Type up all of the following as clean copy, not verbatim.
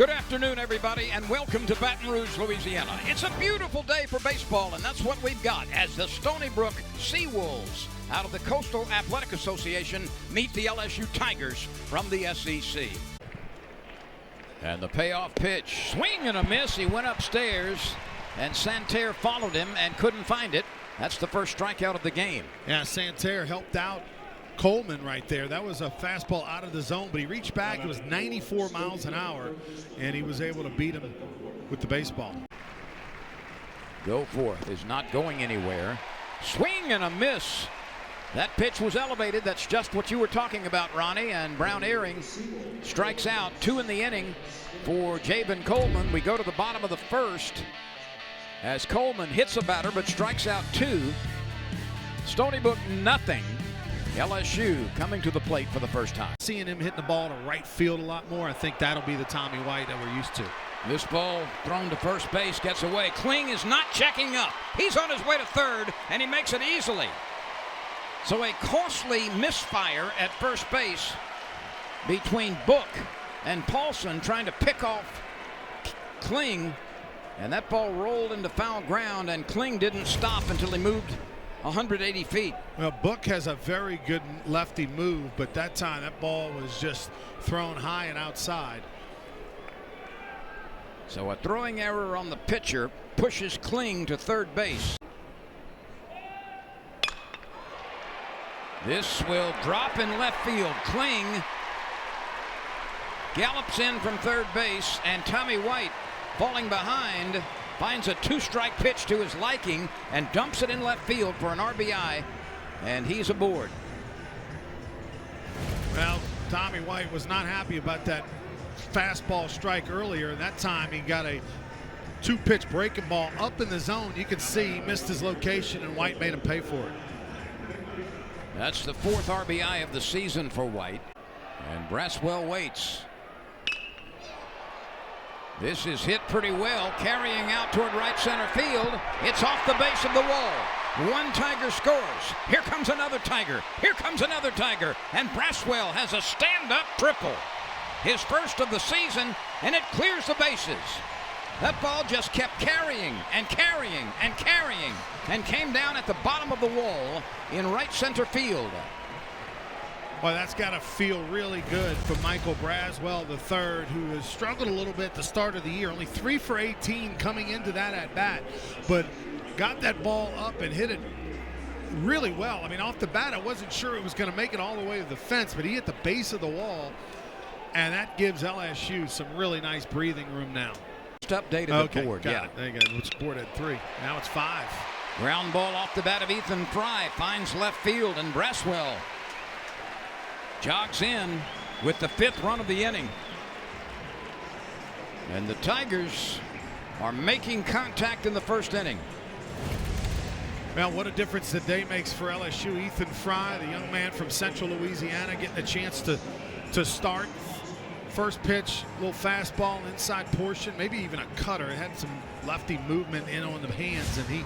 Good afternoon, everybody, and welcome to Baton Rouge, Louisiana. It's a beautiful day for baseball, and that's what we've got as the Stony Brook Seawolves out of the Coastal Athletic Association meet the LSU Tigers from the SEC. And the payoff pitch, swing and a miss. He went upstairs, and Santerre followed him and couldn't find it. That's the first strikeout of the game. Yeah, Santerre helped out Coleman right there. That was a fastball out of the zone, but he reached back. It was 94 miles an hour, and he was able to beat him with the baseball. Go forth is not going anywhere. Swing and a miss. That pitch was elevated. That's just what you were talking about, Ronnie. And Brown Earring strikes out. 2 in the inning for Javen Coleman. We go to the bottom of the first as Coleman hits a batter but strikes out 2. Stony Brook nothing. LSU coming to the plate for the first time. Seeing him hitting the ball to right field a lot more, I think that'll be the Tommy White that we're used to. This ball thrown to first base, gets away. Kling is not checking up. He's on his way to third, and he makes it easily. So a costly misfire at first base between Book and Paulson trying to pick off Kling, and that ball rolled into foul ground, and Kling didn't stop until he moved 180 feet. Well, Book has a very good lefty move, but that time that ball was just thrown high and outside. So a throwing error on the pitcher pushes Kling to third base. This will drop in left field. Kling gallops in from third base, and Tommy White, falling behind, finds a 2-strike pitch to his liking and dumps it in left field for an RBI, and he's aboard. Well, Tommy White was not happy about that fastball strike earlier, and that time he got a 2-pitch breaking ball up in the zone. You can see he missed his location, and White made him pay for it. That's the 4th RBI of the season for White, and Braswell waits. This is hit pretty well, carrying out toward right center field. It's off the base of the wall. 1 Tiger scores. Here comes another Tiger. Here comes another Tiger. And Braswell has a stand-up triple. His first of the season, and it clears the bases. That ball just kept carrying and carrying and carrying and came down at the bottom of the wall in right center field. Well, that's got to feel really good for Michael Braswell III, who has struggled a little bit at the start of the year. Only 3 for 18 coming into that at bat, but got that ball up and hit it really well. I mean, off the bat, I wasn't sure it was going to make it all the way to the fence, but he hit the base of the wall, and that gives LSU some really nice breathing room now. Just updated the board. Got it. There you go. It's board at 3. Now it's 5. Ground ball off the bat of Ethan Fry, finds left field, and Braswell jogs in with the 5th run of the inning. And the Tigers are making contact in the first inning. Well, what a difference the day makes for LSU. Ethan Fry, the young man from Central Louisiana, getting a chance to start. First pitch, little fastball inside portion, maybe even a cutter. It had some lefty movement in on the hands, and he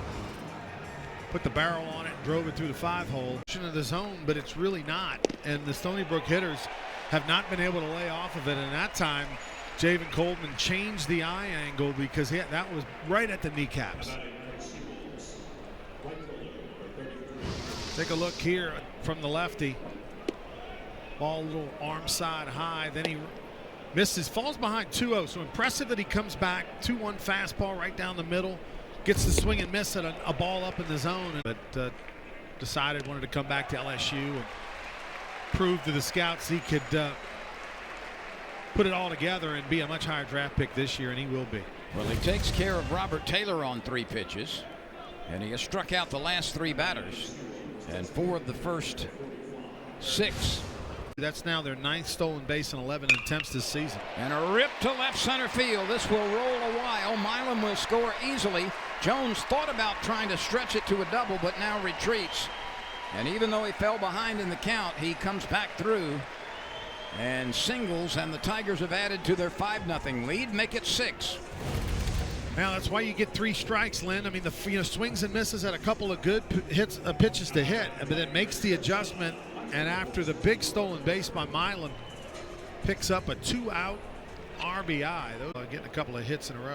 put the barrel on it and drove it through the 5-hole. Of the zone, but it's really not. And the Stony Brook hitters have not been able to lay off of it. And that time, Javen Coleman changed the eye angle because that was right at the kneecaps. Take a look here from the lefty. Ball a little arm side high. Then he misses, falls behind 2-0. So impressive that he comes back. 2-1 fastball right down the middle. Gets the swing and miss at a ball up in the zone. But wanted to come back to LSU and prove to the scouts he could put it all together and be a much higher draft pick this year, and he will be. Well, he takes care of Robert Taylor on 3 pitches, and he has struck out the last 3 batters and 4 of the first 6. That's now their 9th stolen base in 11 attempts this season. And a rip to left center field. This will roll a while. Milam will score easily. Jones thought about trying to stretch it to a double, but now retreats. And even though he fell behind in the count, he comes back through and singles, and the Tigers have added to their 5-0 lead, make it 6. Now that's why you get 3 strikes, Lynn. I mean, the swings and misses at a couple of good pitches to hit, but it makes the adjustment. And after the big stolen base by Milam, picks up a 2-out RBI. Those getting a couple of hits in a row.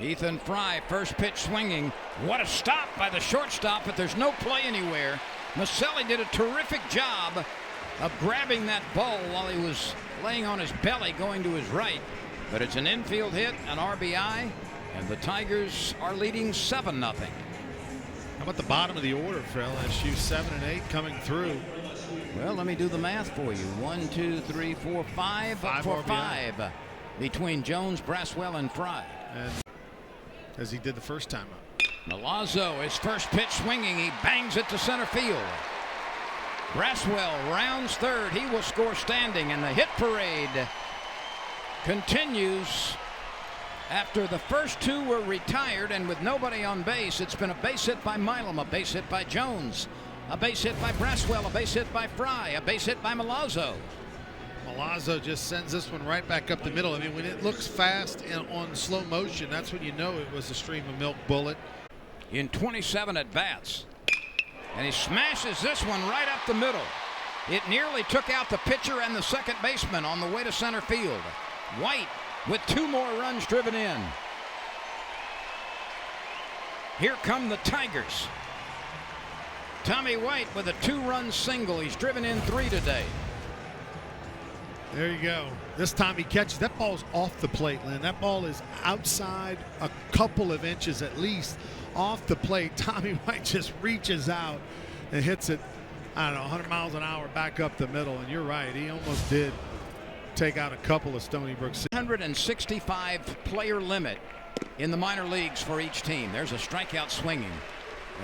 Ethan Fry, first pitch swinging. What a stop by the shortstop, but there's no play anywhere. Maselli did a terrific job of grabbing that ball while he was laying on his belly going to his right. But it's an infield hit, an RBI, and the Tigers are leading 7-0. How about the bottom of the order for LSU? 7 and 8 coming through. Well, let me do the math for you. 1, 2, 3, 4, 5 for RBI. 5 between Jones, Braswell, and Fry. And as he did the first time up. Milazzo, his first pitch swinging. He bangs it to center field. Braswell rounds third. He will score standing, and the hit parade continues. After the first two were retired and with nobody on base, it's been a base hit by Milam, a base hit by Jones, a base hit by Braswell, a base hit by Fry, a base hit by Milazzo. Milazzo just sends this one right back up the middle. I mean, when it looks fast and on slow motion, that's when you know it was a stream of milk bullet. In 27 at bats, and he smashes this one right up the middle. It nearly took out the pitcher and the second baseman on the way to center field. White with 2 more runs driven in. Here come the Tigers. Tommy White with a 2-run single. He's driven in 3 today. There you go. This time he catches. That ball's off the plate, Lynn. That ball is outside a couple of inches at least off the plate. Tommy White just reaches out and hits it, I don't know, 100 miles an hour back up the middle. And you're right, he almost did take out a couple of Stony Brook. 165 player limit in the minor leagues for each team. There's a strikeout swinging,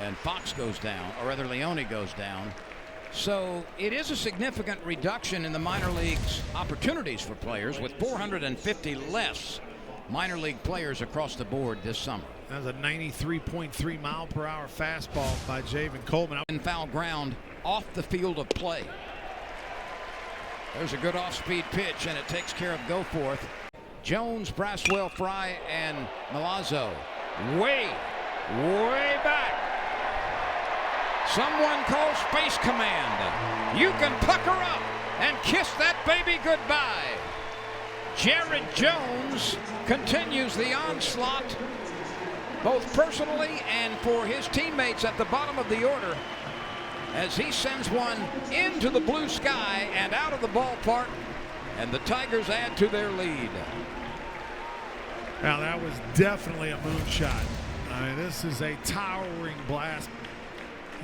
and Fox goes down, or rather Leone goes down. So it is a significant reduction in the minor leagues opportunities for players, with 450 less minor league players across the board this summer. That was a 93.3 mile per hour fastball by Javen Coleman. In foul ground off the field of play. There's a good off-speed pitch, and it takes care of Goforth. Jones, Braswell, Fry, and Milazzo way back. Someone call Space Command. You can pucker up and kiss that baby goodbye. Jared Jones continues the onslaught, both personally and for his teammates at the bottom of the order, as he sends one into the blue sky and out of the ballpark, and the Tigers add to their lead. Now that was definitely a moonshot. I mean, this is a towering blast.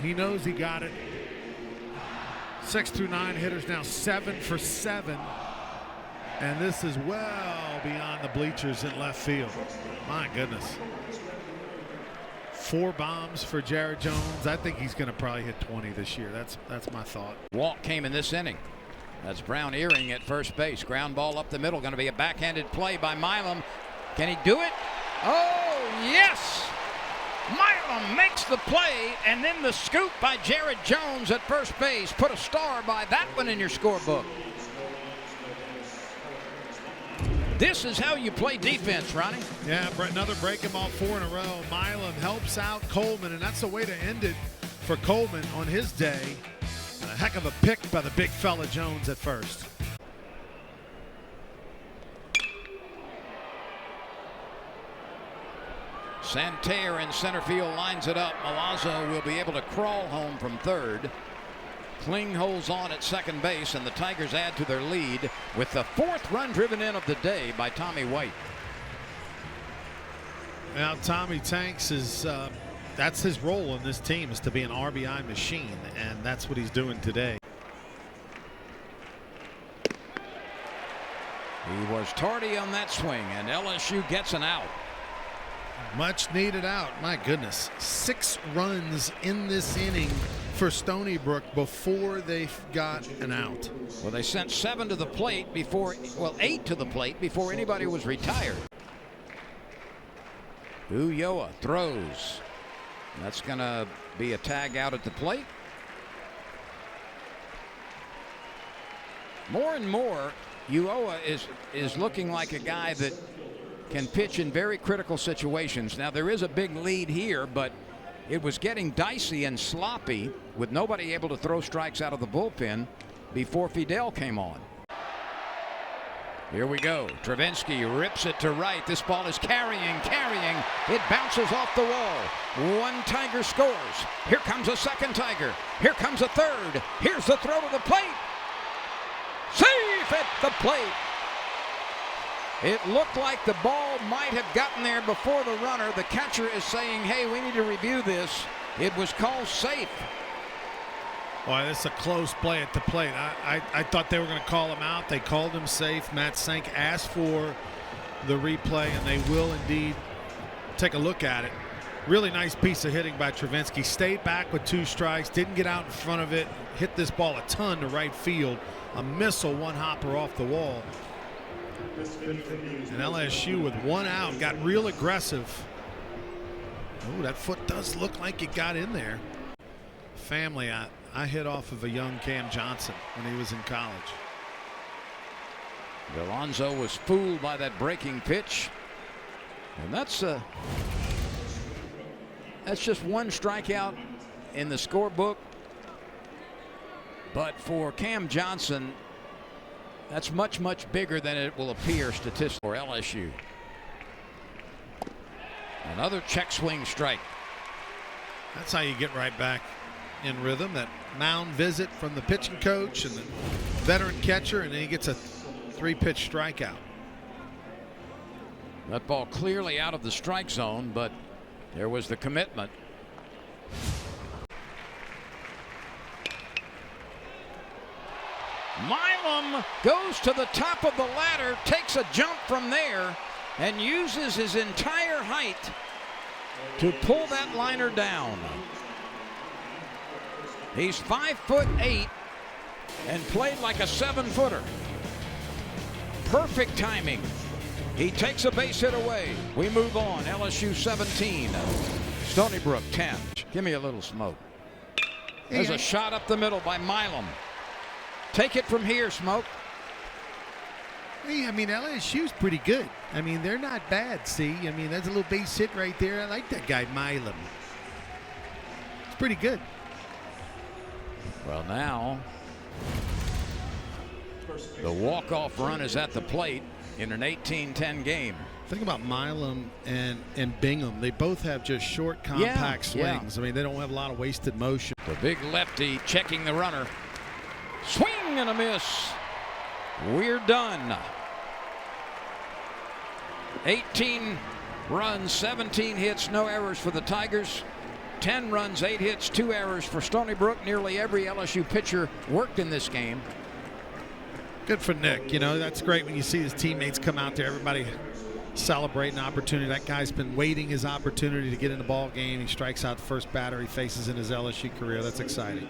He knows he got it. 6 through 9 hitters now 7 for 7. And this is well beyond the bleachers in left field. My goodness. 4 bombs for Jared Jones. I think he's going to probably hit 20 this year. That's my thought. Walk came in this inning. That's Brown Earring at first base. Ground ball up the middle. Going to be a backhanded play by Milam. Can he do it? Oh, yes! Milam makes the play, and then the scoop by Jared Jones at first base. Put a star by that one in your scorebook. This is how you play defense, Ronnie. Yeah, another breaking ball 4 in a row. Milam helps out Coleman, and that's the way to end it for Coleman on his day. And a heck of a pick by the big fella Jones at first. Santerre in center field lines it up. Milazzo will be able to crawl home from third. Kling holds on at second base, and the Tigers add to their lead with the 4th run driven in of the day by Tommy White. Now Tommy Tanks is that's his role in this team, is to be an RBI machine, and that's what he's doing today. He was tardy on that swing, and LSU gets an out. Much needed out. My goodness. 6 runs in this inning for Stony Brook before they got an out. Well, they sent 7 to the plate before, well, 8 to the plate before anybody was retired. Ulloa throws. That's going to be a tag out at the plate. More and more, Ulloa is looking like a guy that can pitch in very critical situations. Now, there is a big lead here, but it was getting dicey and sloppy with nobody able to throw strikes out of the bullpen before Fidel came on. Here we go. Travinski rips it to right. This ball is carrying. It bounces off the wall. One Tiger scores. Here comes a second Tiger. Here comes a third. Here's the throw to the plate. Safe at the plate. It looked like the ball might have gotten there before the runner. The catcher is saying, hey, we need to review this. It was called safe. Boy, this is a close play at the plate. I thought they were going to call him out. They called him safe. Matt Sank asked for the replay, and they will indeed take a look at it. Really nice piece of hitting by Travinski. Stayed back with 2 strikes, didn't get out in front of it, hit this ball a ton to right field. A missile, one hopper off the wall. And LSU with 1 out got real aggressive. Oh, that foot does look like it got in there. Family, I hit off of a young Cam Johnson when he was in college. Alonso was fooled by that breaking pitch. And that's just 1 strikeout in the scorebook. But for Cam Johnson, that's much bigger than it will appear statistically for LSU. Another check swing strike. That's how you get right back in rhythm. That mound visit from the pitching coach and the veteran catcher, and then he gets a 3-pitch strikeout. That ball clearly out of the strike zone, but there was the commitment. Milam goes to the top of the ladder, takes a jump from there, and uses his entire height to pull that liner down. He's 5'8" and played like a 7-footer. Perfect timing. He takes a base hit away. We move on. LSU 17, Stony Brook 10. Give me a little smoke. There's a shot up the middle by Milam. Take it from here, Smoke. Hey, I mean, LSU's pretty good. I mean, they're not bad, see? I mean, that's a little base hit right there. I like that guy, Milam. It's pretty good. Well, now the walk-off run is at the plate in an 18-10 game. Think about Milam and Bingham. They both have just short, compact swings. I mean, they don't have a lot of wasted motion. The big lefty checking the runner. Swing and a miss. We're done. 18 runs, 17 hits, no errors for the Tigers. 10 runs, 8 hits, 2 errors for Stony Brook. Nearly every LSU pitcher worked in this game. Good for Nick. You know, that's great when you see his teammates come out there. Everybody celebrating an opportunity. That guy's been waiting his opportunity to get in the ball game. He strikes out the first batter he faces in his LSU career. That's exciting.